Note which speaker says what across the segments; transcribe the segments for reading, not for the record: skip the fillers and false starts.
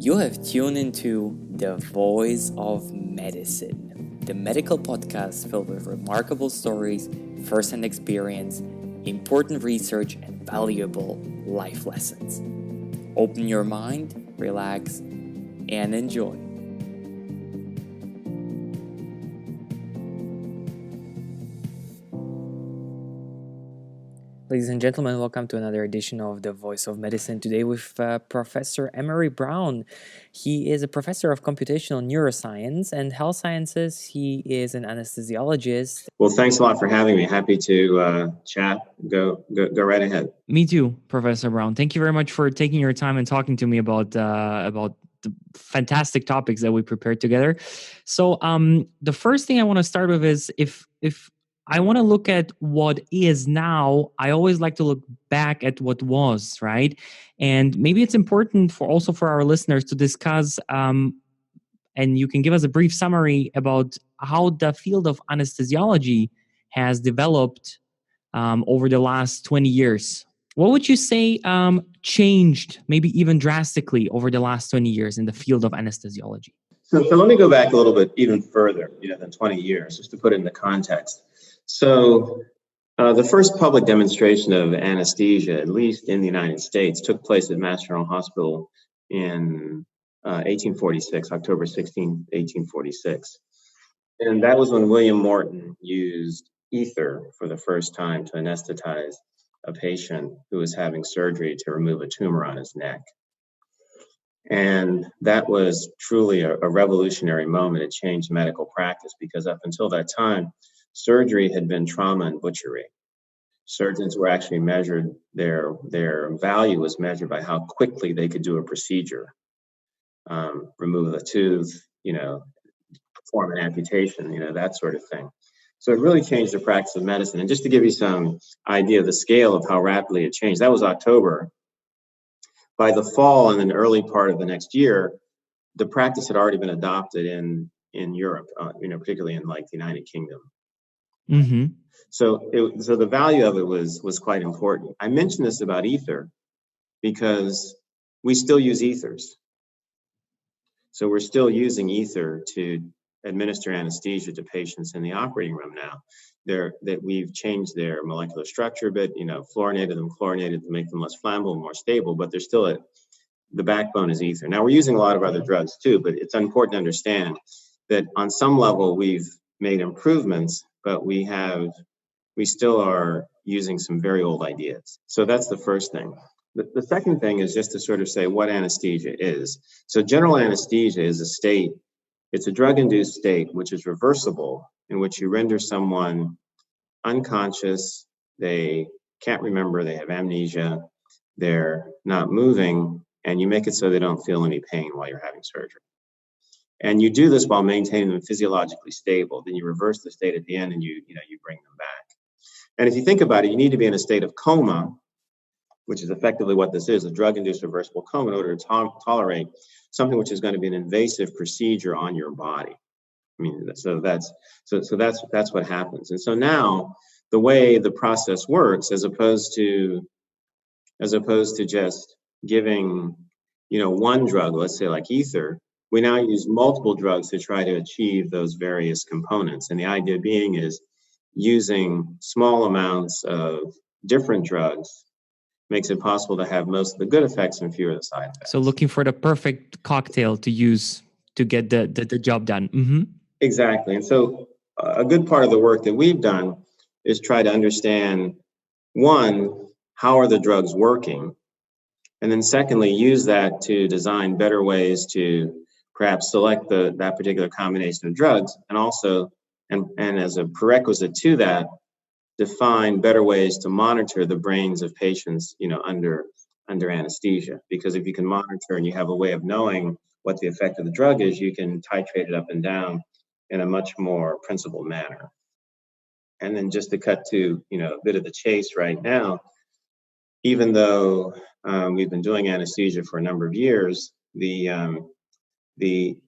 Speaker 1: You have tuned into The Voice of Medicine, the medical podcast filled with remarkable stories, first-hand experience, important research, and valuable life lessons. Open your mind, relax, and enjoy. Ladies and gentlemen, welcome to another edition of The Voice of Medicine. Today with Professor Emery Brown. He is a professor of computational neuroscience and health sciences. He is an anesthesiologist.
Speaker 2: Well, thanks a lot for having me. Happy to chat. Go right ahead.
Speaker 3: Me too, Professor Brown. Thank you very much for taking your time and talking to me about the fantastic topics that we prepared together. So, the first thing I want to start with is if I want to look at what is now, I always like to look back at what was, right? And maybe it's important for our listeners to discuss, and you can give us a brief summary about how the field of anesthesiology has developed over the last 20 years. What would you say changed, maybe even drastically, over the last 20 years in the field of anesthesiology?
Speaker 2: So let me go back a little bit even further, than 20 years, just to put it into context. So the first public demonstration of anesthesia, at least in the United States, took place at Mass General Hospital in 1846, October 16, 1846. And that was when William Morton used ether for the first time to anesthetize a patient who was having surgery to remove a tumor on his neck. And that was truly a revolutionary moment. It changed medical practice because up until that time, surgery had been trauma and butchery. Surgeons were actually measured, their value was measured by how quickly they could do a procedure, remove a tooth, perform an amputation, that sort of thing. So it really changed the practice of medicine. And just to give you some idea of the scale of how rapidly it changed, that was October. By the fall and then early part of the next year, the practice had already been adopted in Europe, particularly in like the United Kingdom.
Speaker 3: Mm-hmm.
Speaker 2: So the value of it was quite important. I mentioned this about ether because we still use ethers. So we're still using ether to administer anesthesia to patients in the operating room now. That we've changed their molecular structure a bit, fluorinated them to make them less flammable, more stable, but they're still the backbone is ether. Now we're using a lot of other drugs too, but it's important to understand that on some level we've made improvements, but we still are using some very old ideas. So that's the first thing. The second thing is just to sort of say what anesthesia is. So general anesthesia is it's a drug-induced state which is reversible, in which you render someone unconscious, they can't remember, they have amnesia, they're not moving, and you make it so they don't feel any pain while you're having surgery. And you do this while maintaining them physiologically stable. Then you reverse the state at the end and you bring them back. And if you think about it, you need to be in a state of coma, which is effectively what this is, a drug-induced reversible coma, in order to tolerate something which is going to be an invasive procedure on your body. I mean, so that's what happens. And so now the way the process works, as opposed to just giving, one drug, let's say like ether, we now use multiple drugs to try to achieve those various components. And the idea being is using small amounts of different drugs makes it possible to have most of the good effects and fewer of the side effects.
Speaker 3: So looking for the perfect cocktail to use to get the job done. Mm-hmm.
Speaker 2: Exactly. And so a good part of the work that we've done is try to understand, one, how are the drugs working? And then secondly, use that to design better ways to perhaps select that particular combination of drugs, and also, and as a prerequisite to that, define better ways to monitor the brains of patients, under anesthesia. Because if you can monitor and you have a way of knowing what the effect of the drug is, you can titrate it up and down in a much more principled manner. And then just to cut to, a bit of the chase right now, even though we've been doing anesthesia for a number of years, the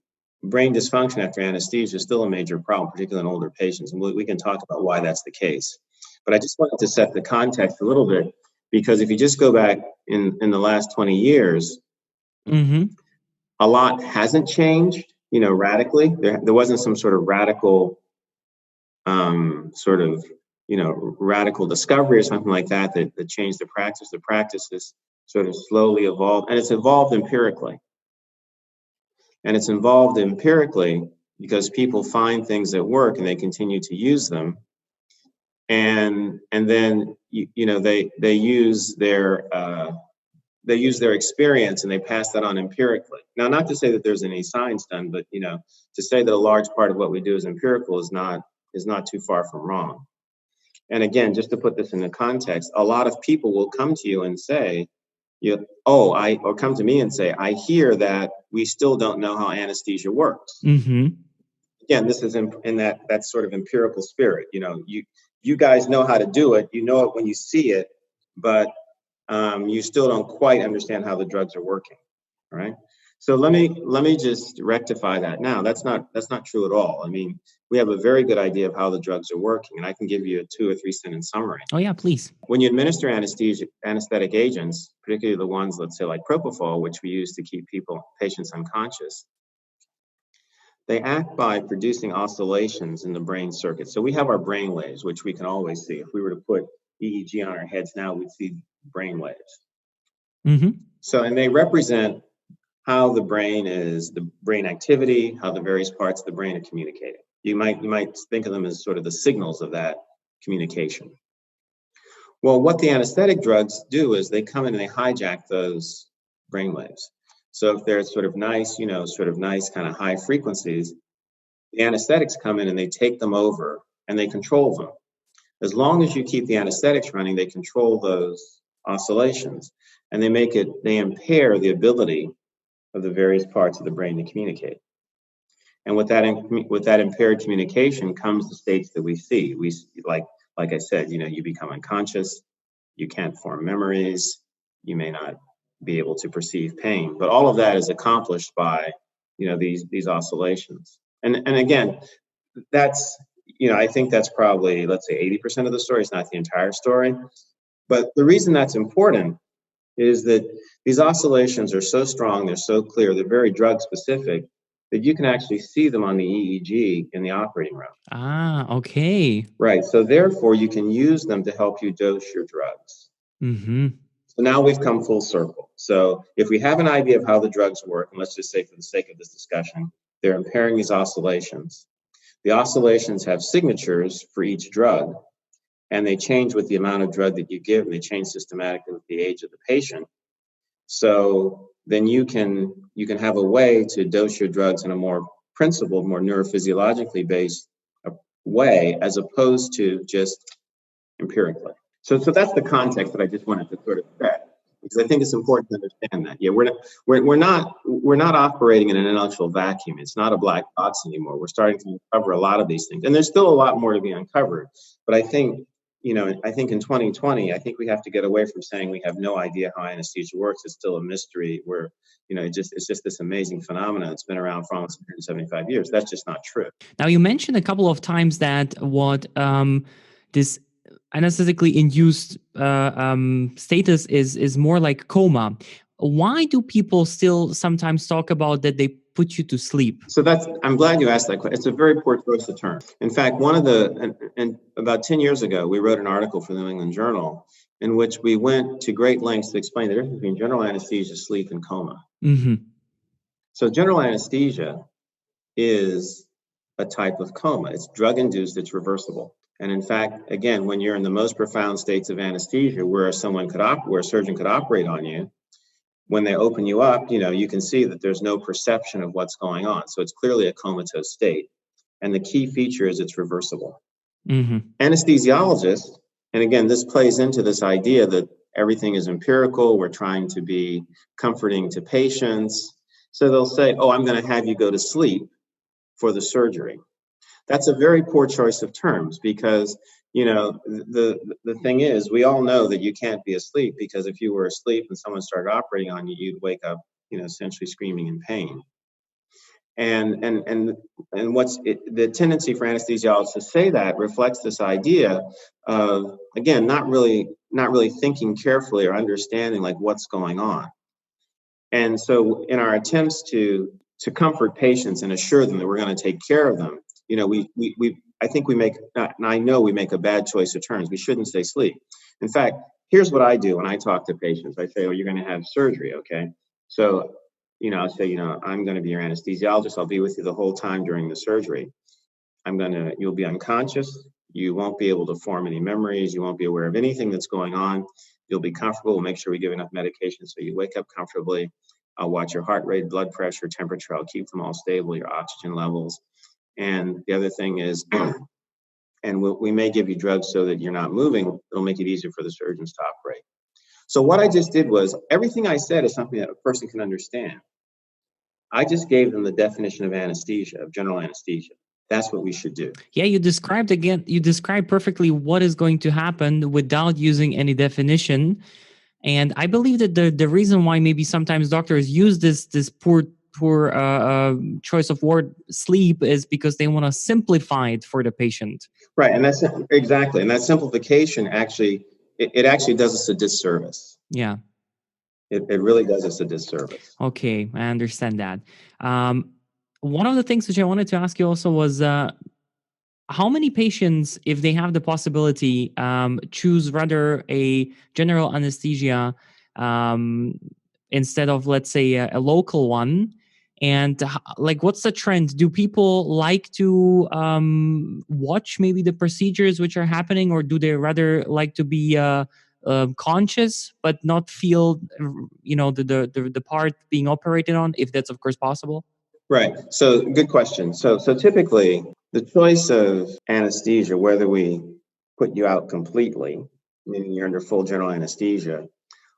Speaker 2: brain dysfunction after anesthesia is still a major problem, particularly in older patients. And we can talk about why that's the case. But I just wanted to set the context a little bit, because if you just go back in the last 20 years,
Speaker 3: mm-hmm.
Speaker 2: a lot hasn't changed, radically. There wasn't some sort of radical radical discovery or something like that changed the practice. The practice has sort of slowly evolved, and it's evolved empirically. And it's evolved empirically because people find things that work and they continue to use them. And then they use their experience and they pass that on empirically. Now, not to say that there's any science done, but to say that a large part of what we do is empirical is not too far from wrong. And again, just to put this into context, a lot of people will come to you and say, or come to me and say, I hear that we still don't know how anesthesia works.
Speaker 3: Mm-hmm.
Speaker 2: Again, this is in that sort of empirical spirit. You guys know how to do it. You know it when you see it, but you still don't quite understand how the drugs are working. All right. So let me just rectify that now. That's not true at all. I mean, we have a very good idea of how the drugs are working, and I can give you a 2 or 3 sentence summary.
Speaker 3: Oh yeah, please.
Speaker 2: When you administer anesthetic agents, particularly the ones, let's say like propofol, which we use to keep patients unconscious, they act by producing oscillations in the brain circuit. So we have our brain waves, which we can always see. If we were to put EEG on our heads now, we'd see brain waves.
Speaker 3: Mm-hmm.
Speaker 2: So, and they represent how the brain activity, how the various parts of the brain are communicating. You might think of them as sort of the signals of that communication. Well, what the anesthetic drugs do is they come in and they hijack those brain waves. So if they're sort of nice kind of high frequencies, the anesthetics come in and they take them over and they control them. As long as you keep the anesthetics running, they control those oscillations, and they impair the ability of the various parts of the brain to communicate. And with that impaired communication comes the states that we see. We, like I said, you become unconscious, you can't form memories, you may not be able to perceive pain, but all of that is accomplished by these oscillations. And again, that's I think that's probably, let's say, 80% of the story. It's not the entire story, but the reason that's important is that these oscillations are so strong, they're so clear, they're very drug specific, that you can actually see them on the EEG in the operating room.
Speaker 3: Ah, okay.
Speaker 2: Right. So therefore, you can use them to help you dose your drugs.
Speaker 3: Mm-hmm.
Speaker 2: So now we've come full circle. So if we have an idea of how the drugs work, and let's just say for the sake of this discussion, they're impairing these oscillations. The oscillations have signatures for each drug, and they change with the amount of drug that you give, and they change systematically with the age of the patient. So then you can have a way to dose your drugs in a more principled, more neurophysiologically based way, as opposed to just empirically. So that's the context that I just wanted to sort of set, because I think it's important to understand that. Yeah, we're not operating in an intellectual vacuum. It's not a black box anymore. We're starting to uncover a lot of these things, and there's still a lot more to be uncovered. But I think in 2020, I think we have to get away from saying we have no idea how anesthesia works. It's still a mystery. It's just this amazing phenomenon that's been around for almost 175 years. That's just not true.
Speaker 3: Now, you mentioned a couple of times that what this anesthetically induced status is more like coma. Why do people still sometimes talk about that they put you to sleep?
Speaker 2: So I'm glad you asked that question. It's a very poor choice of term. In fact, and about 10 years ago, we wrote an article for the New England Journal in which we went to great lengths to explain the difference between general anesthesia, sleep, and coma.
Speaker 3: Mm-hmm.
Speaker 2: So general anesthesia is a type of coma. It's drug-induced, it's reversible. And in fact, again, when you're in the most profound states of anesthesia where a surgeon could operate on you, when they open you up, you can see that there's no perception of what's going on. So it's clearly a comatose state. And the key feature is it's reversible.
Speaker 3: Mm-hmm.
Speaker 2: Anesthesiologists, and again, this plays into this idea that everything is empirical. We're trying to be comforting to patients. So they'll say, I'm going to have you go to sleep for the surgery. That's a very poor choice of terms, because the thing is, we all know that you can't be asleep, because if you were asleep and someone started operating on you, you'd wake up essentially screaming in pain. And what's the tendency for anesthesiologists to say that reflects this idea of, again, not really thinking carefully or understanding like what's going on. And so in our attempts to comfort patients and assure them that we're going to take care of them, I think we make, and I know we make a bad choice of terms. We shouldn't say sleep. In fact, here's what I do when I talk to patients. I say, oh, you're going to have surgery, okay? So, I'll say, I'm going to be your anesthesiologist. I'll be with you the whole time during the surgery. You'll be unconscious. You won't be able to form any memories. You won't be aware of anything that's going on. You'll be comfortable. We'll make sure we give enough medication so you wake up comfortably. I'll watch your heart rate, blood pressure, temperature. I'll keep them all stable, your oxygen levels. And the other thing is, and we may give you drugs so that you're not moving. It'll make it easier for the surgeons to operate. So what I just did was, everything I said is something that a person can understand. I just gave them the definition of anesthesia, of general anesthesia. That's what we should do.
Speaker 3: Yeah, you described perfectly what is going to happen without using any definition. And I believe that the reason why maybe sometimes doctors use this poor choice of word sleep is because they want to simplify it for the patient.
Speaker 2: Right, and that's exactly, and that simplification actually, it actually does us a disservice.
Speaker 3: Yeah.
Speaker 2: It really does us a disservice.
Speaker 3: Okay, I understand that. One of the things which I wanted to ask you also was, how many patients, if they have the possibility, choose rather a general anesthesia instead of, let's say, a local one? And what's the trend? Do people like to watch maybe the procedures which are happening, or do they rather like to be conscious but not feel, the part being operated on, if that's of course possible?
Speaker 2: Right. So good question. So typically the choice of anesthesia, whether we put you out completely, meaning you're under full general anesthesia,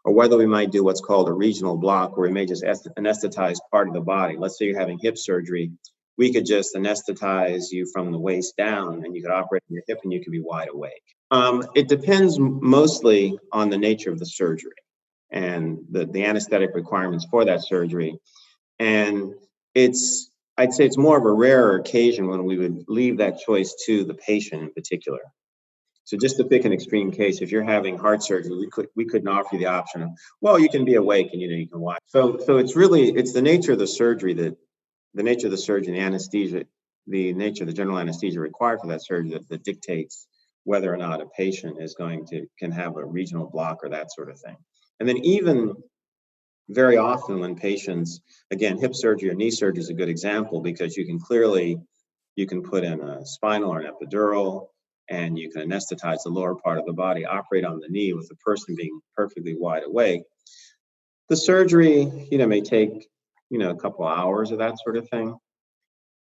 Speaker 2: or whether we might do what's called a regional block, where we may just anesthetize part of the body. Let's say you're having hip surgery. We could just anesthetize you from the waist down, and you could operate on your hip and you could be wide awake. It depends mostly on the nature of the surgery and the anesthetic requirements for that surgery. And I'd say it's more of a rarer occasion when we would leave that choice to the patient in particular. So just to pick an extreme case, if you're having heart surgery, we couldn't offer you the option of, well, you can be awake and you can watch. So it's the nature of the surgery, the nature of the surgery, the anesthesia, the nature of the general anesthesia required for that surgery that dictates whether or not a patient can have a regional block or that sort of thing. And then even very often when patients, again, hip surgery or knee surgery is a good example, because you can put in a spinal or an epidural, and you can anesthetize the lower part of the body, operate on the knee with the person being perfectly wide awake. The surgery, may take, a couple hours or that sort of thing.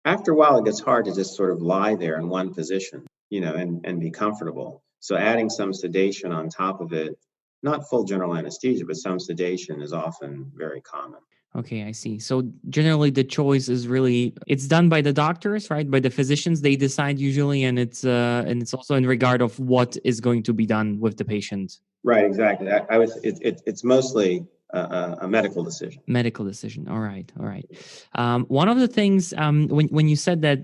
Speaker 2: After a while, it gets hard to just sort of lie there in one position, and be comfortable. So adding some sedation on top of it, not full general anesthesia, but some sedation is often very common.
Speaker 3: Okay, I see. So generally the choice is it's done by the doctors, right? By the physicians, they decide usually, and it's also in regard of what is going to be done with the patient.
Speaker 2: Right, exactly. It's mostly a medical decision.
Speaker 3: Medical decision. All right. One of the things when you said that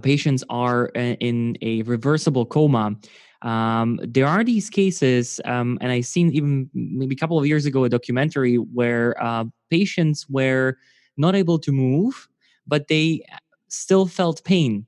Speaker 3: patients are in a reversible coma. There are these cases, and I seen even maybe a couple of years ago a documentary where patients were not able to move, but they still felt pain.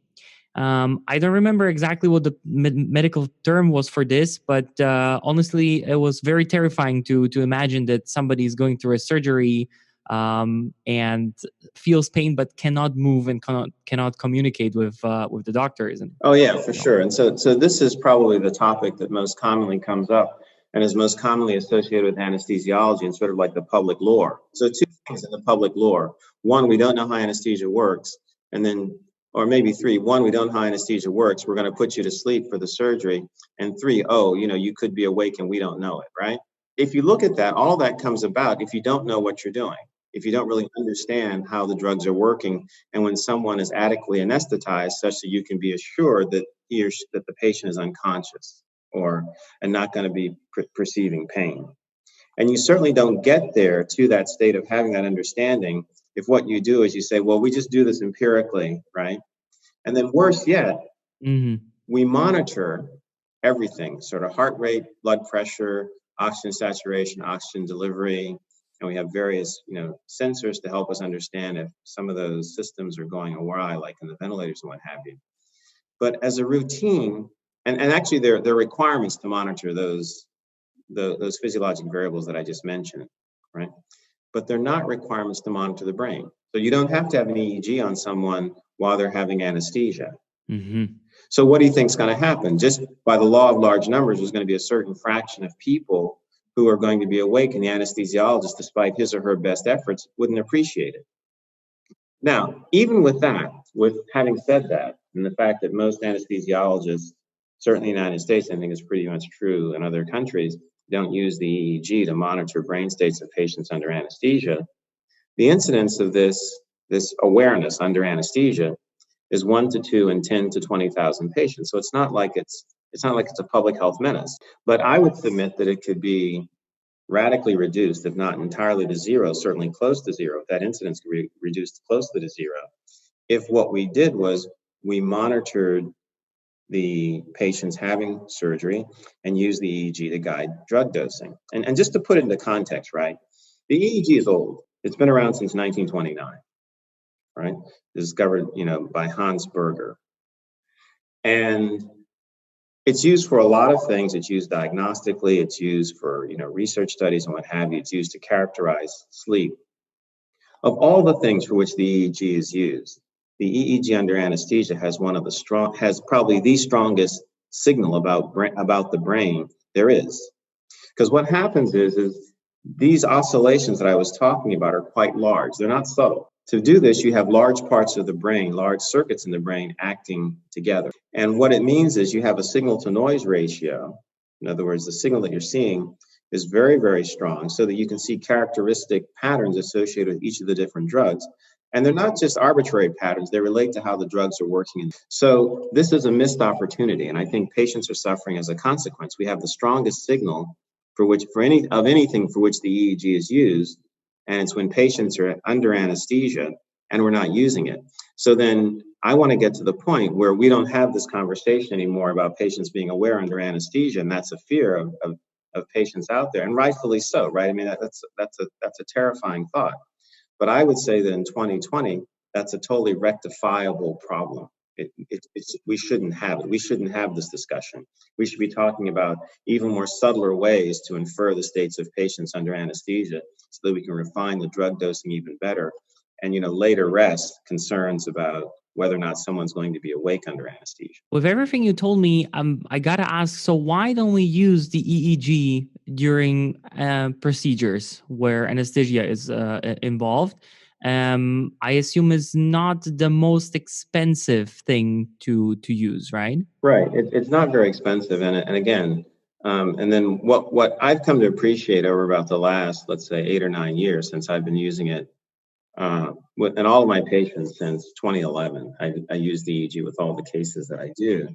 Speaker 3: I don't remember exactly what the medical term was for this, but honestly, it was very terrifying to imagine that somebody is going through a surgery and feels pain but cannot move and cannot communicate with the doctors.
Speaker 2: Oh yeah, for sure. And so this is probably the topic that most commonly comes up and is most commonly associated with anesthesiology and sort of like the public lore. So two things in the public lore: one, we don't know how anesthesia works, and then, or maybe three, one, we don't know how anesthesia works, we're going to put you to sleep for the surgery, and three, you could be awake and we don't know it, right? If you look at that, all that comes about if you don't know what you're doing, if you don't really understand how the drugs are working, and when someone is adequately anesthetized such that you can be assured that that the patient is unconscious and not going to be perceiving pain. And you certainly don't get there to that state of having that understanding if what you do is you say, well, we just do this empirically, right? And then worse yet, we monitor everything, sort of heart rate, blood pressure, oxygen saturation, oxygen delivery, and we have various, sensors to help us understand if some of those systems are going awry, like in the ventilators and what have you. But as a routine, and actually there are requirements to monitor those physiologic variables that I just mentioned, right? But they're not requirements to monitor the brain. So you don't have to have an EEG on someone while they're having anesthesia.
Speaker 3: Mm-hmm.
Speaker 2: So what do you think is going to happen? Just by the law of large numbers, there's going to be a certain fraction of people who are going to be awake, and the anesthesiologist, despite his or her best efforts, wouldn't appreciate it. Now, even with that, with having said that, and the fact that most anesthesiologists, certainly in the United States, I think is pretty much true in other countries, don't use the EEG to monitor brain states of patients under anesthesia, the incidence of this awareness under anesthesia is 1 to 2 in 10 to 20,000 patients. So it's not like it's a public health menace. But I would submit that it could be radically reduced, if not entirely to zero, certainly close to zero. If that incidence could be reduced closely to zero, if what we did was we monitored the patients having surgery and used the EEG to guide drug dosing. And just to put it into context, right? The EEG is old. It's been around since 1929, right? Discovered, by Hans Berger. And it's used for a lot of things. It's used diagnostically. It's used for, research studies and what have you. It's used to characterize sleep. Of all the things for which the EEG is used, the EEG under anesthesia has probably the strongest signal about the brain there is. Because what happens is these oscillations that I was talking about are quite large. They're not subtle. To do this, you have large parts of the brain, large circuits in the brain acting together. And what it means is you have a signal to noise ratio. In other words, the signal that you're seeing is very, very strong, so that you can see characteristic patterns associated with each of the different drugs. And they're not just arbitrary patterns, they relate to how the drugs are working. So this is a missed opportunity, and I think patients are suffering as a consequence. We have the strongest signal for anything for which the EEG is used, and it's when patients are under anesthesia and we're not using it. So then I want to get to the point where we don't have this conversation anymore about patients being aware under anesthesia, and that's a fear of patients out there, and rightfully so, right? I mean, that's a terrifying thought. But I would say that in 2020, that's a totally rectifiable problem. We shouldn't have it. We shouldn't have this discussion. We should be talking about even more subtler ways to infer the states of patients under anesthesia so that we can refine the drug dosing even better and, later rest concerns about whether or not someone's going to be awake under anesthesia.
Speaker 3: With everything you told me, I gotta ask, so why don't we use the EEG during procedures where anesthesia is involved? I assume is not the most expensive thing to use, right?
Speaker 2: Right. It's not very expensive. And again, and then what I've come to appreciate over about the last, let's say, 8 or 9 years since I've been using it, in all of my patients since 2011, I use the EEG with all the cases that I do.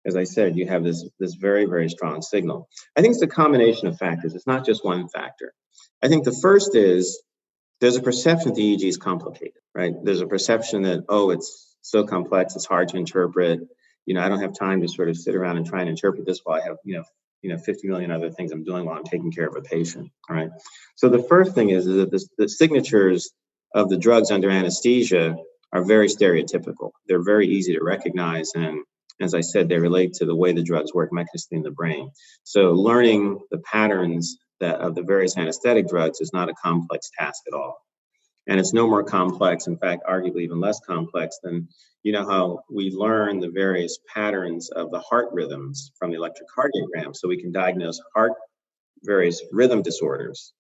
Speaker 2: As I said, you have this very, very strong signal. I think it's a combination of factors. It's not just one factor. I think the first is there's a perception that the EEG is complicated, right? There's a perception that, it's so complex, it's hard to interpret. I don't have time to sort of sit around and try and interpret this while I have, 50 million other things I'm doing while I'm taking care of a patient, all right? So the first thing is that the signatures of the drugs under anesthesia are very stereotypical. They're very easy to recognize, and as I said, they relate to the way the drugs work mechanistically in the brain. So learning the patterns of the various anesthetic drugs is not a complex task at all. And it's no more complex, in fact, arguably even less complex than, how we learn the various patterns of the heart rhythms from the electrocardiogram, so we can diagnose various rhythm disorders.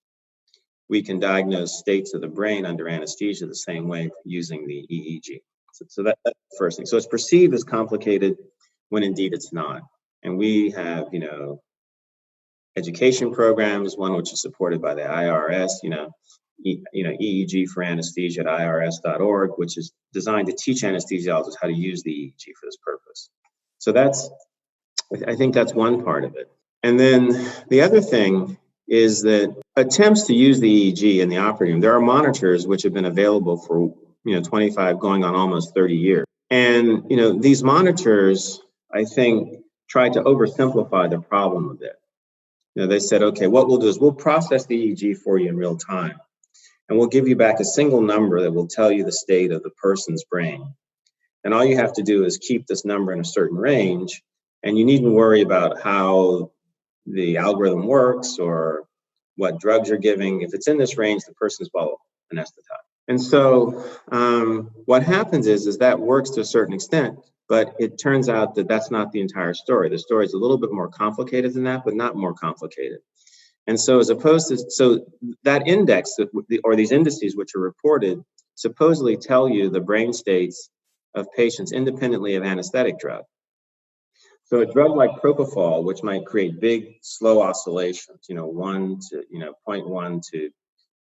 Speaker 2: We can diagnose states of the brain under anesthesia the same way using the EEG. So that's the first thing. So it's perceived as complicated when indeed it's not. And we have, education programs, one which is supported by the IRS, EEG for anesthesia at irs.org, which is designed to teach anesthesiologists how to use the EEG for this purpose. So I think that's one part of it. And then the other thing is that attempts to use the EEG in the operating room, there are monitors which have been available for 25 going on almost 30 years. And these monitors, I think, try to oversimplify the problem a bit. They said, okay, what we'll do is we'll process the EEG for you in real time. And we'll give you back a single number that will tell you the state of the person's brain. And all you have to do is keep this number in a certain range, and you needn't worry about how the algorithm works or what drugs you're giving. If it's in this range, the person's well anesthetized. And so what happens is that works to a certain extent, but it turns out that that's not the entire story. The story is a little bit more complicated than that, but not more complicated. And so as opposed to, so that index or these indices which are reported supposedly tell you the brain states of patients independently of anesthetic drug. So a drug like propofol, which might create big, slow oscillations, 1 to, 0.1 to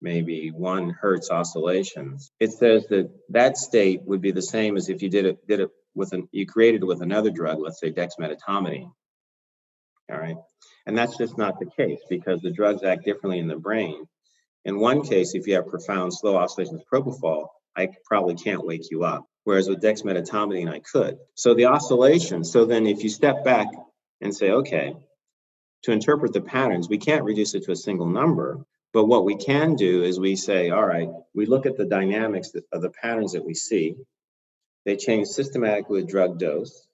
Speaker 2: maybe 1 hertz oscillations. It says that state would be the same as if you did it with you created it with another drug, let's say dexmedetomidine. All right. And that's just not the case because the drugs act differently in the brain. In one case, if you have profound slow oscillations of propofol, I probably can't wake you up. Whereas with dexmedetomidine, I could. So the oscillation, so then if you step back and say, okay, to interpret the patterns, we can't reduce it to a single number. But what we can do is we say, all right, we look at the dynamics of the patterns that we see. They change systematically with drug dose.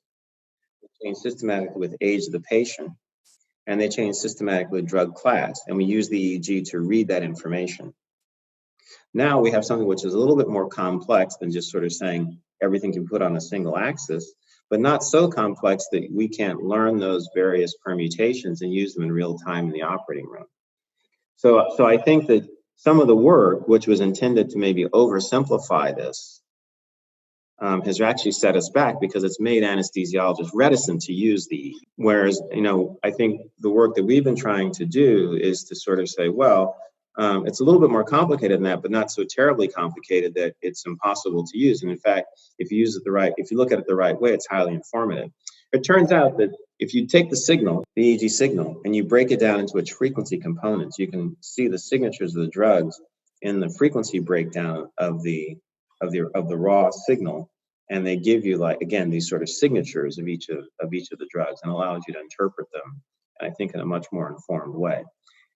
Speaker 2: They change systematically with age of the patient. And they change systematically with drug class. And we use the EEG to read that information. Now we have something which is a little bit more complex than just sort of saying everything can put on a single axis, but not so complex that we can't learn those various permutations and use them in real time in the operating room. So I think that some of the work, which was intended to maybe oversimplify this, has actually set us back because it's made anesthesiologists reticent to use the EEG. Whereas, I think the work that we've been trying to do is to sort of say, well, it's a little bit more complicated than that, but not so terribly complicated that it's impossible to use. And in fact, if you look at it the right way, it's highly informative. It turns out that if you take the signal, the EEG signal, and you break it down into its frequency components, you can see the signatures of the drugs in the frequency breakdown of the raw signal, and they give you these sort of signatures of each of the drugs and allows you to interpret them, I think, in a much more informed way.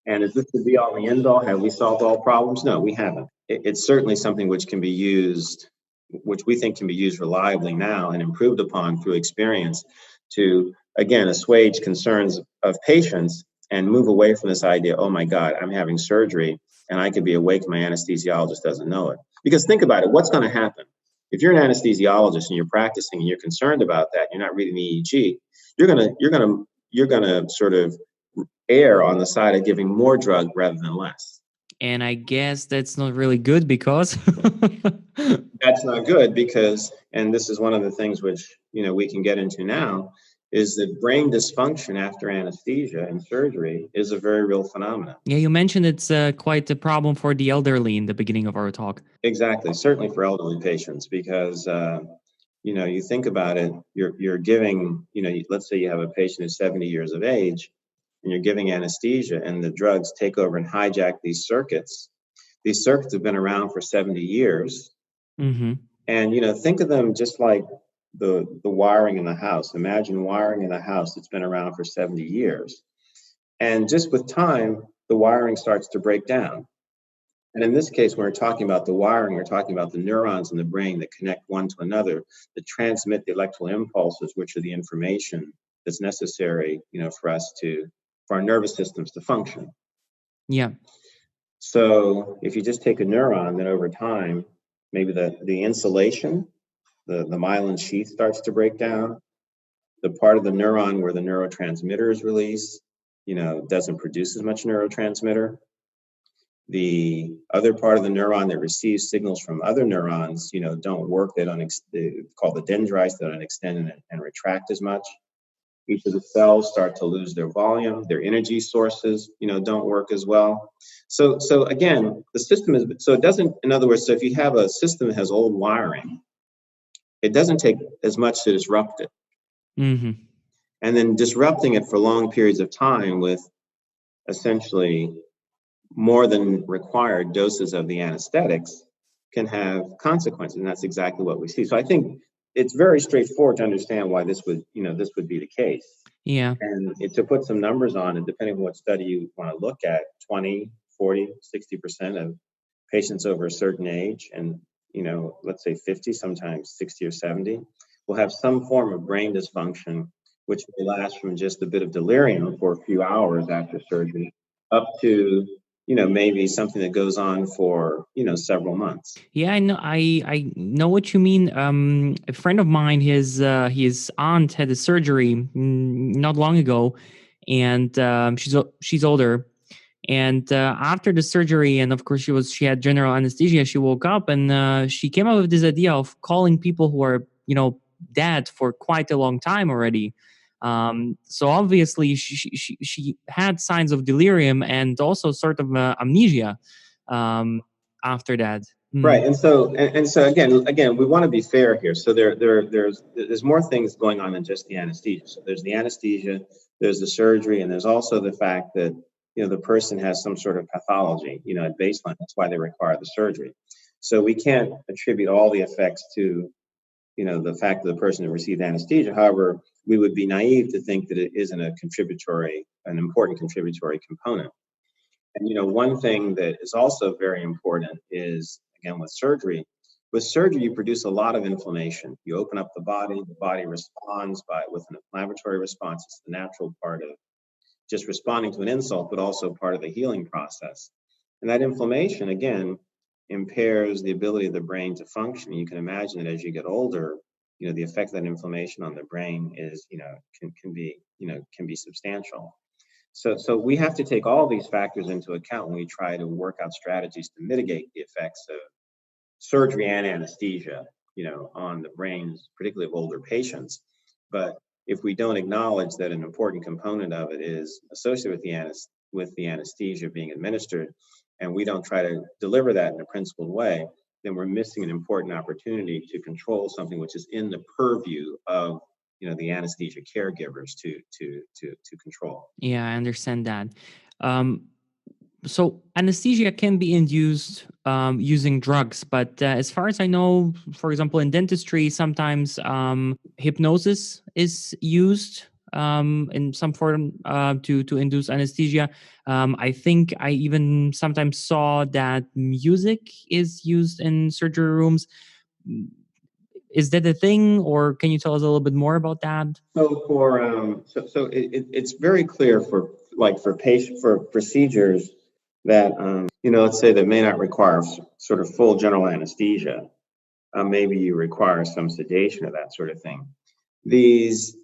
Speaker 2: And is this the be all and end all? Have we solved all problems? No, we haven't. It's certainly something which can be used, which we think can be used reliably now and improved upon through experience to, again, assuage concerns of patients and move away from this idea, oh my God, I'm having surgery and I could be awake, my anesthesiologist doesn't know it. Because think about it, what's going to happen? If you're an anesthesiologist and you're practicing and you're concerned about that, you're not reading the EEG, you're gonna sort of err on the side of giving more drug rather than less.
Speaker 3: And I guess that's not really good because
Speaker 2: that's not good because, and this is one of the things which we can get into now, is that brain dysfunction after anesthesia and surgery is a very real phenomenon.
Speaker 3: Yeah, you mentioned it's quite a problem for the elderly in the beginning of our talk.
Speaker 2: Exactly, certainly for elderly patients, because you think about it, you're giving, let's say you have a patient who's 70 years of age, and you're giving anesthesia, and the drugs take over and hijack these circuits. These circuits have been around for 70 years,
Speaker 3: mm-hmm.
Speaker 2: And think of them just like the wiring in the house. Imagine wiring in a house that's been around for 70 years. And just with time, the wiring starts to break down. And in this case, when we're talking about the wiring, we're talking about the neurons in the brain that connect one to another, that transmit the electrical impulses, which are the information that's necessary, for our nervous systems to function.
Speaker 3: Yeah.
Speaker 2: So if you just take a neuron, then over time, maybe the insulation, the myelin sheath starts to break down. The part of the neuron where the neurotransmitter is released, doesn't produce as much neurotransmitter. The other part of the neuron that receives signals from other neurons, don't work. They're called the dendrites. They don't extend and retract as much. Each of the cells start to lose their volume. Their energy sources, don't work as well. So again, the system is, so it doesn't, in other words, so if you have a system that has old wiring, it doesn't take as much to disrupt it.
Speaker 3: Mm-hmm.
Speaker 2: And then disrupting it for long periods of time with essentially more than required doses of the anesthetics can have consequences. And that's exactly what we see. So I think it's very straightforward to understand why this would be the case.
Speaker 3: Yeah.
Speaker 2: And to put some numbers on it, depending on what study you want to look at, 20, 40, 60% of patients over a certain age, and let's say 50, sometimes 60 or 70, will have some form of brain dysfunction, which may last from just a bit of delirium for a few hours after surgery up to maybe something that goes on for several months.
Speaker 3: Yeah, I know. I know what you mean. A friend of mine, his aunt had a surgery not long ago, and she's older. And after the surgery, and of course she had general anesthesia. She woke up and she came up with this idea of calling people who are dead for quite a long time already. So obviously she had signs of delirium and also sort of amnesia after that.
Speaker 2: Right, and so again, we want to be fair here. So there's more things going on than just the anesthesia. So there's the anesthesia, there's the surgery, and there's also the fact that the person has some sort of pathology, at baseline. That's why they require the surgery. So we can't attribute all the effects to the fact that the person who received anesthesia. However, we would be naive to think that it isn't an important contributory component. And one thing that is also very important is, again, with surgery, you produce a lot of inflammation. You open up the body responds with an inflammatory response. It's the natural part of just responding to an insult, but also part of the healing process. And that inflammation, again, impairs the ability of the brain to function. You can imagine that as you get older, the effect of that inflammation on the brain is, can be substantial. So we have to take all these factors into account when we try to work out strategies to mitigate the effects of surgery and anesthesia, on the brains, particularly of older patients. But if we don't acknowledge that an important component of it is associated with the anesthesia being administered, and we don't try to deliver that in a principled way, then we're missing an important opportunity to control something which is in the purview of the anesthesia caregivers to control.
Speaker 3: Yeah, I understand that. So anesthesia can be induced using drugs, but as far as I know, for example, in dentistry, sometimes hypnosis is used in some form to induce anesthesia. I think I even sometimes saw that music is used in surgery rooms. Is that a thing, or can you tell us a little bit more about that?
Speaker 2: So it's very clear for procedures that let's say that may not require sort of full general anesthesia. Maybe you require some sedation or that sort of thing. These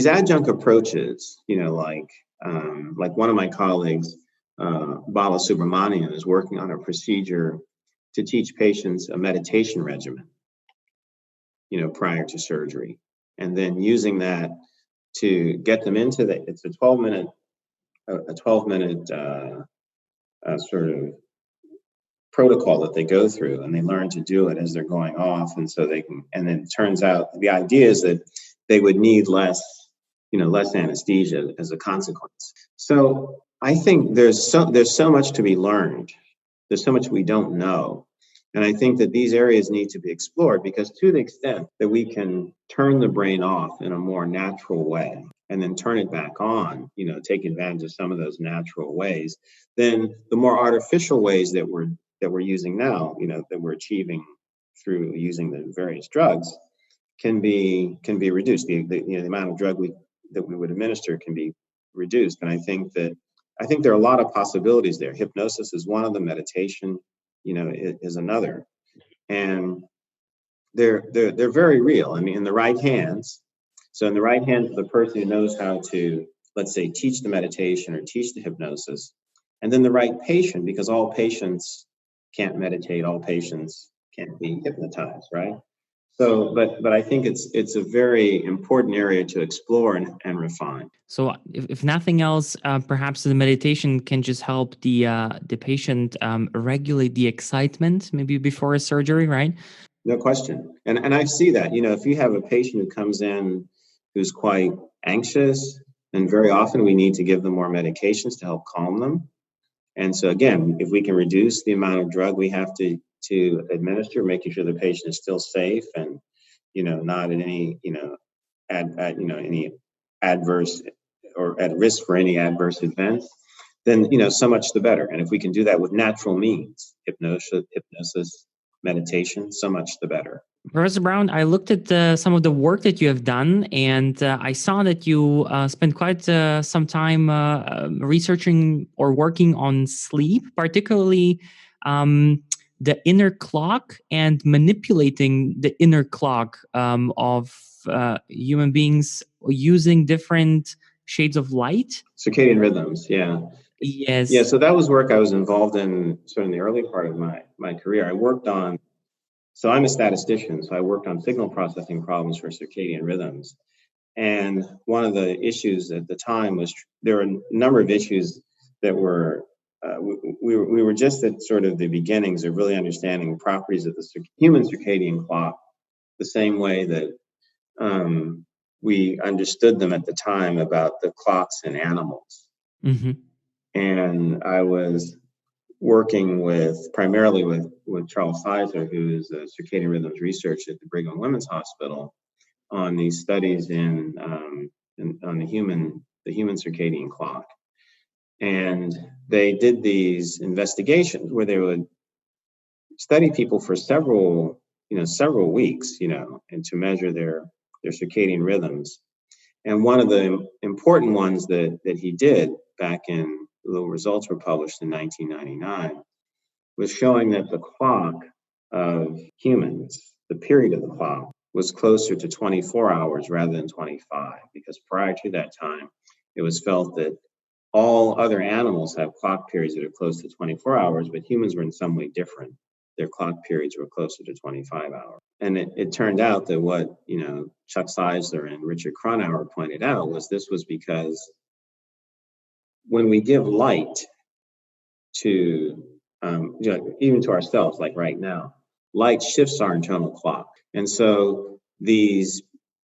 Speaker 2: adjunct approaches, like one of my colleagues, Bala Subramanian, is working on a procedure to teach patients a meditation regimen, prior to surgery, and then using that to get them into it's a 12-minute sort of protocol that they go through, and they learn to do it as they're going off, and so and then it turns out the idea is that they would need less anesthesia as a consequence. So I think there's so much to be learned. There's so much we don't know. And I think that these areas need to be explored, because to the extent that we can turn the brain off in a more natural way and then turn it back on, take advantage of some of those natural ways, then the more artificial ways that we're using now, that we're achieving through using the various drugs can be reduced. The amount of drug that we would administer can be reduced. And I think there are a lot of possibilities there. Hypnosis is one of them. Meditation is another, and they're very real. I mean, in the right hands. So in the right hands of the person who knows how to, let's say, teach the meditation or teach the hypnosis, and then the right patient, because all patients can't meditate, all patients can't be hypnotized, right? So, but I think it's a very important area to explore and refine.
Speaker 3: So, if nothing else, perhaps the meditation can just help the patient regulate the excitement, maybe before a surgery, right?
Speaker 2: No question. And I see that. If you have a patient who comes in who's quite anxious, then very often we need to give them more medications to help calm them. And so again, if we can reduce the amount of drug we have to administer, making sure the patient is still safe and not at any any adverse or at risk for any adverse events, then, so much the better. And if we can do that with natural means, hypnosis, meditation, so much the better.
Speaker 3: Professor Brown, I looked at some of the work that you have done, and I saw that you spent quite some time researching or working on sleep, particularly the inner clock and manipulating the inner clock of human beings using different shades of light.
Speaker 2: Circadian rhythms, yeah.
Speaker 3: Yes.
Speaker 2: Yeah, so that was work I was involved in sort of in the early part of my career. So I'm a statistician, so I worked on signal processing problems for circadian rhythms. And one of the issues at the time was there were a number of issues that were, we were just at sort of the beginnings of really understanding properties of the human circadian clock, the same way that we understood them at the time about the clocks in animals.
Speaker 3: Mm-hmm.
Speaker 2: And I was working primarily with Charles Sizer, who is a circadian rhythms researcher at the Brigham and Women's Hospital, on these studies on the human circadian clock. And they did these investigations where they would study people for several weeks, and to measure their circadian rhythms. And one of the important ones that he did back in, the results were published in 1999, was showing that the clock of humans, the period of the clock, was closer to 24 hours rather than 25, because prior to that time, it was felt that all other animals have clock periods that are close to 24 hours, but humans were in some way different. Their clock periods were closer to 25 hours. And it turned out that what, Chuck Sizer and Richard Cronauer pointed out was because when we give light to, even to ourselves, like right now, light shifts our internal clock. And so these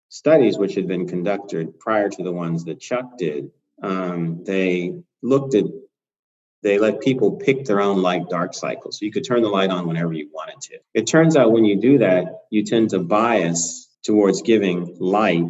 Speaker 2: studies, which had been conducted prior to the ones that Chuck did, they let people pick their own light dark cycle. So you could turn the light on whenever you wanted to. It turns out when you do that, you tend to bias towards giving light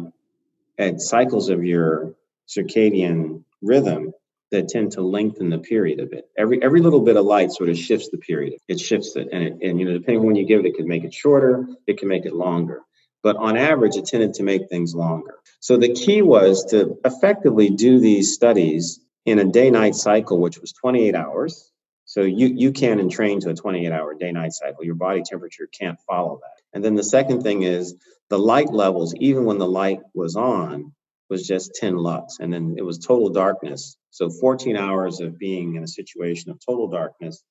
Speaker 2: at cycles of your circadian rhythm that tend to lengthen the period a bit. Every little bit of light sort of shifts the period. It shifts it, and depending on when you give it, it can make it shorter, it can make it longer. But on average, it tended to make things longer. So the key was to effectively do these studies in a day-night cycle, which was 28 hours. So you can entrain to a 28-hour day-night cycle. Your body temperature can't follow that. And then the second thing is the light levels, even when the light was on, was just 10 lux. And then it was total darkness. So 14 hours of being in a situation of total darkness,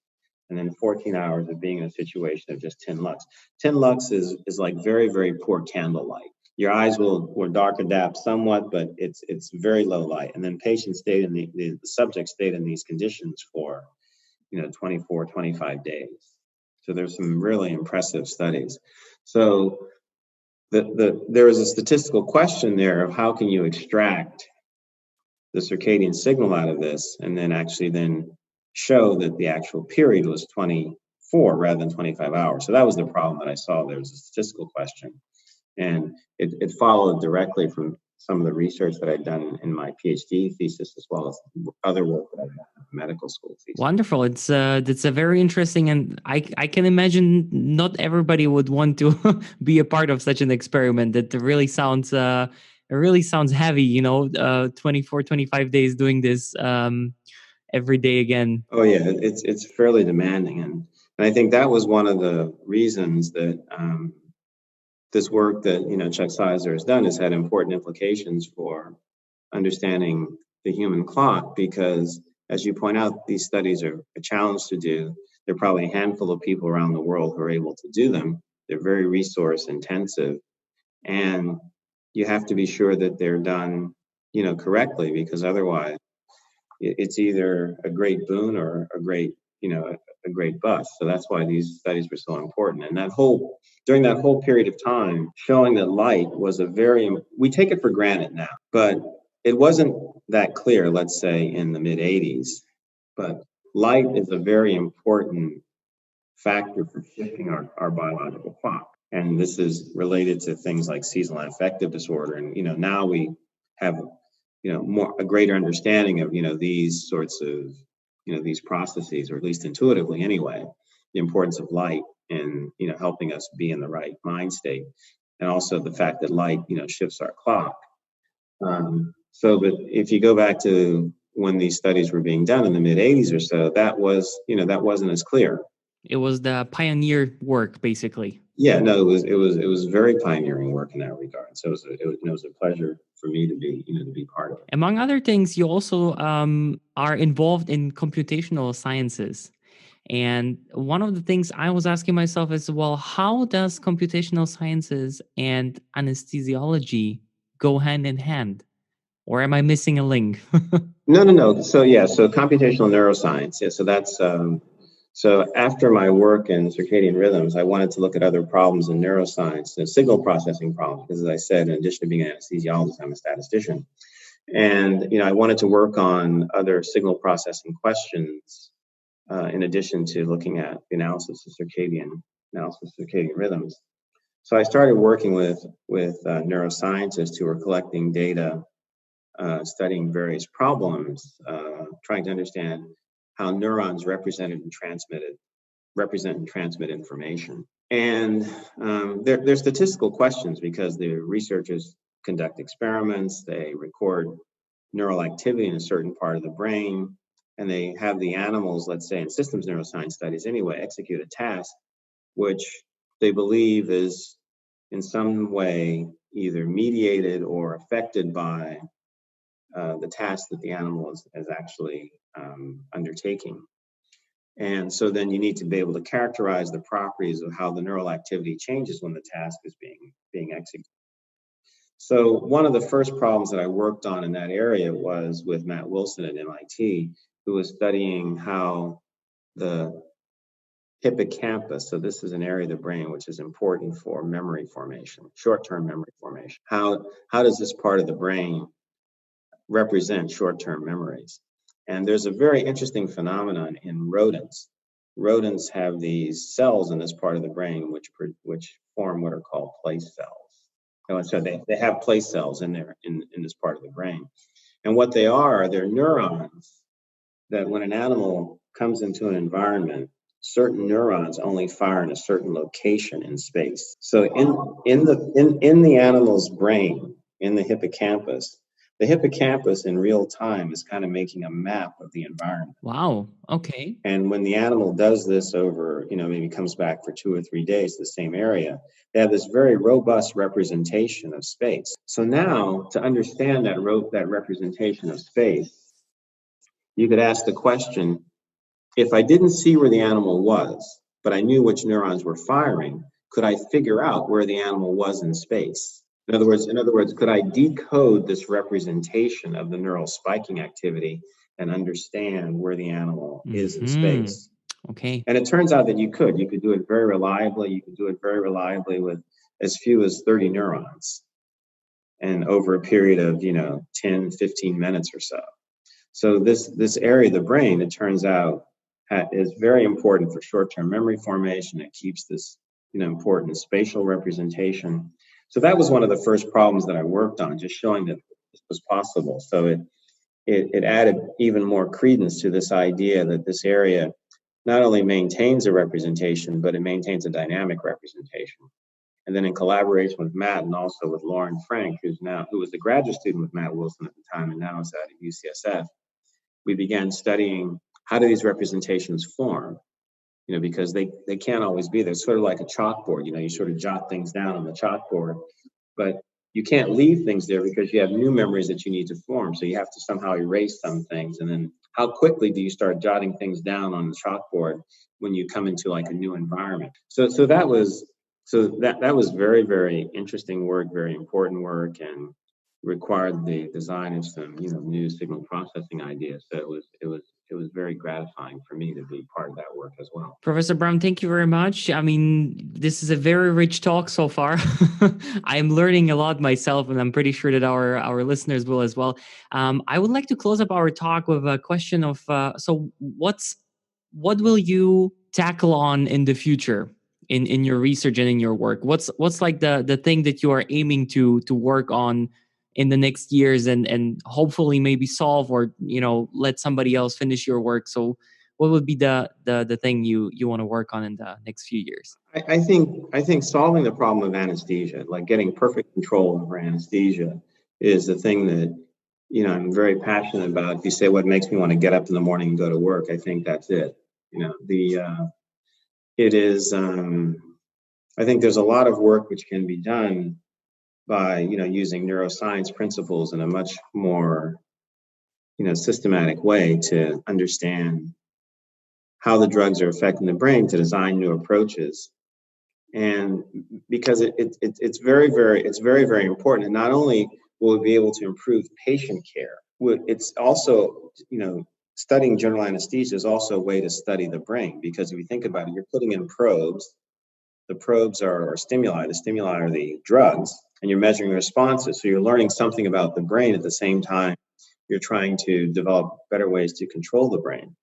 Speaker 2: and then 14 hours of being in a situation of just 10 lux. 10 lux is like very, very poor candlelight. Your eyes will dark adapt somewhat, but it's very low light. And then patients stayed the subject stayed in these conditions for 24, 25 days. So there's some really impressive studies. So there is a statistical question there of how can you extract the circadian signal out of this, and then actually show that the actual period was 24 rather than 25 hours. So that was the problem that I saw. There was a statistical question. And it followed directly from some of the research that I'd done in my PhD thesis, as well as other work that I've done in medical school thesis.
Speaker 3: Wonderful. It's a very interesting, and I can imagine not everybody would want to be a part of such an experiment. It really sounds heavy, 24, 25 days doing this every day again.
Speaker 2: Oh yeah, it's fairly demanding, and I think that was one of the reasons that this work that Chuck Sizer has done has had important implications for understanding the human clock, because as you point out, these studies are a challenge to do. There are probably a handful of people around the world who are able to do them. They're very resource intensive, and you have to be sure that they're done correctly, because otherwise it's either a great boon or a great bust. So that's why these studies were so important. And during that whole period of time, showing that light was we take it for granted now, but it wasn't that clear, let's say in the mid 80s, but light is a very important factor for shifting our biological clock. And this is related to things like seasonal affective disorder. And, now we have a greater understanding of, these sorts of, these processes, or at least intuitively anyway, the importance of light and, helping us be in the right mind state. And also the fact that light, shifts our clock. But if you go back to when these studies were being done in the mid 80s or so, that wasn't as clear.
Speaker 3: It was the pioneer work, basically.
Speaker 2: Yeah, no, it was very pioneering work in that regard. So it was a pleasure for me to be part of it.
Speaker 3: Among other things, you also are involved in computational sciences. And one of the things I was asking myself is, well, how does computational sciences and anesthesiology go hand in hand? Or am I missing a link?
Speaker 2: No. So computational neuroscience. Yeah, so that's so after my work in circadian rhythms, I wanted to look at other problems in neuroscience, the signal processing problems, because as I said, in addition to being an anesthesiologist, I'm a statistician. And, I wanted to work on other signal processing questions in addition to looking at the analysis of circadian rhythms. So I started working with neuroscientists who were collecting data, studying various problems, trying to understand how neurons represent and transmit information. And they're statistical questions because the researchers conduct experiments, they record neural activity in a certain part of the brain, and they have the animals, let's say in systems neuroscience studies anyway, execute a task which they believe is in some way either mediated or affected by the task that the animal is actually undertaking. And so then you need to be able to characterize the properties of how the neural activity changes when the task is being executed. So one of the first problems that I worked on in that area was with Matt Wilson at MIT, who was studying how the hippocampus, so this is an area of the brain which is important for memory formation, short-term memory formation. How does this part of the brain represent short-term memories? And there's a very interesting phenomenon in rodents. Rodents have these cells in this part of the brain which form what are called place cells. So they have place cells in there in this part of the brain. And what they are, they're neurons that when an animal comes into an environment, certain neurons only fire in a certain location in space. So in the animal's brain, in the hippocampus in real time is kind of making a map of the environment.
Speaker 3: Wow. Okay.
Speaker 2: And when the animal does this over, maybe comes back for 2 or 3 days to the same area, they have this very robust representation of space. So now to understand that representation of space, you could ask the question, if I didn't see where the animal was, but I knew which neurons were firing, could I figure out where the animal was in space? In other words, could I decode this representation of the neural spiking activity and understand where the animal is in space?
Speaker 3: Okay. And
Speaker 2: it turns out that you could do it very reliably. You could do it very reliably with as few as 30 neurons and over a period of, 10, 15 minutes or so. So this area of the brain, it turns out, is very important for short-term memory formation. It keeps this, important spatial representation. So that was one of the first problems that I worked on, just showing that this was possible. So it added even more credence to this idea that this area not only maintains a representation, but it maintains a dynamic representation. And then in collaboration with Matt and also with Lauren Frank, who was a graduate student with Matt Wilson at the time and now is at UCSF, we began studying how do these representations form, because they can't always be there. It's sort of like a chalkboard, you sort of jot things down on the chalkboard, but you can't leave things there because you have new memories that you need to form. So you have to somehow erase some things. And then how quickly do you start jotting things down on the chalkboard when you come into like a new environment? So that was very, very interesting work, very important work, and required the design of some, new signal processing ideas. So it was very gratifying for me to be part of that work as well.
Speaker 3: Professor Brown, thank you very much. I mean, this is a very rich talk so far. I am learning a lot myself, and I'm pretty sure that our listeners will as well. I would like to close up our talk with a question of, so what will you tackle on in the future in your research and in your work? What's like the thing that you are aiming to work on in the next years and hopefully maybe solve or, let somebody else finish your work. So what would be the thing you want to work on in the next few years?
Speaker 2: I think solving the problem of anesthesia, like getting perfect control over anesthesia, is the thing that I'm very passionate about. If you say what makes me want to get up in the morning and go to work, I think that's it. It is. I think there's a lot of work which can be done by using neuroscience principles in a much more systematic way to understand how the drugs are affecting the brain, to design new approaches. And because it's very, very important. And not only will we be able to improve patient care, it's also, studying general anesthesia is also a way to study the brain. Because if you think about it, you're putting in probes. The probes are stimuli. The stimuli are the drugs, and you're measuring responses. So you're learning something about the brain at the same time you're trying to develop better ways to control the brain.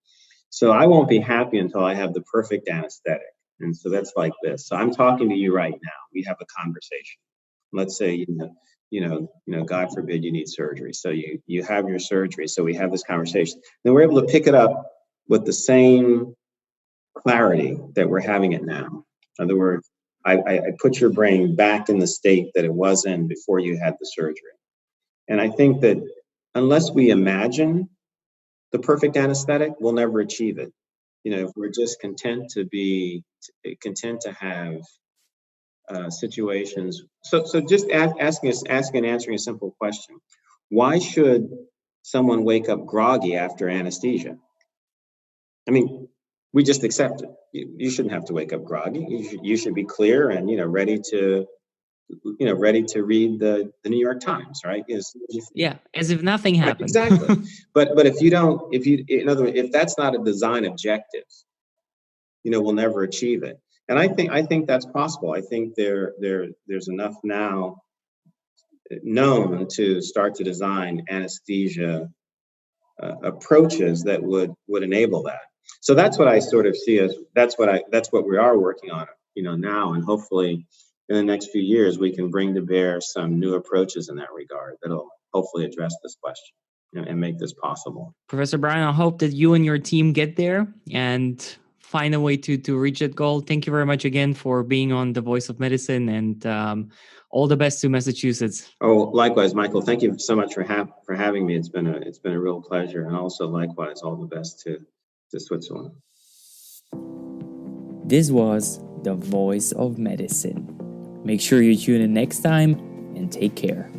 Speaker 2: So I won't be happy until I have the perfect anesthetic. And so that's like this. So I'm talking to you right now. We have a conversation. Let's say, God forbid you need surgery. So you have your surgery. So we have this conversation. Then we're able to pick it up with the same clarity that we're having it now. In other words, I put your brain back in the state that it was in before you had the surgery. And I think that unless we imagine the perfect anesthetic, we'll never achieve it. If we're just content to have situations. So just asking and answering a simple question: why should someone wake up groggy after anesthesia? I mean, we just accept it. You shouldn't have to wake up groggy. You should be clear and ready to read the New York Times, right?
Speaker 3: As if nothing happened.
Speaker 2: Right, exactly. But in other words, if that's not a design objective, we'll never achieve it. And I think that's possible. I think there's enough now known to start to design anesthesia approaches that would enable that. So that's what I sort of see as that's what we are working on, now, and hopefully in the next few years we can bring to bear some new approaches in that regard that'll hopefully address this question and make this possible.
Speaker 3: Professor Brian, I hope that you and your team get there and find a way to reach that goal. Thank you very much again for being on The Voice of Medicine, and all the best to Massachusetts.
Speaker 2: Oh, likewise, Michael. Thank you so much for having me. It's been a real pleasure, and also likewise, all the best to Switzerland.
Speaker 1: This was The Voice of Medicine. Make sure you tune in next time and take care.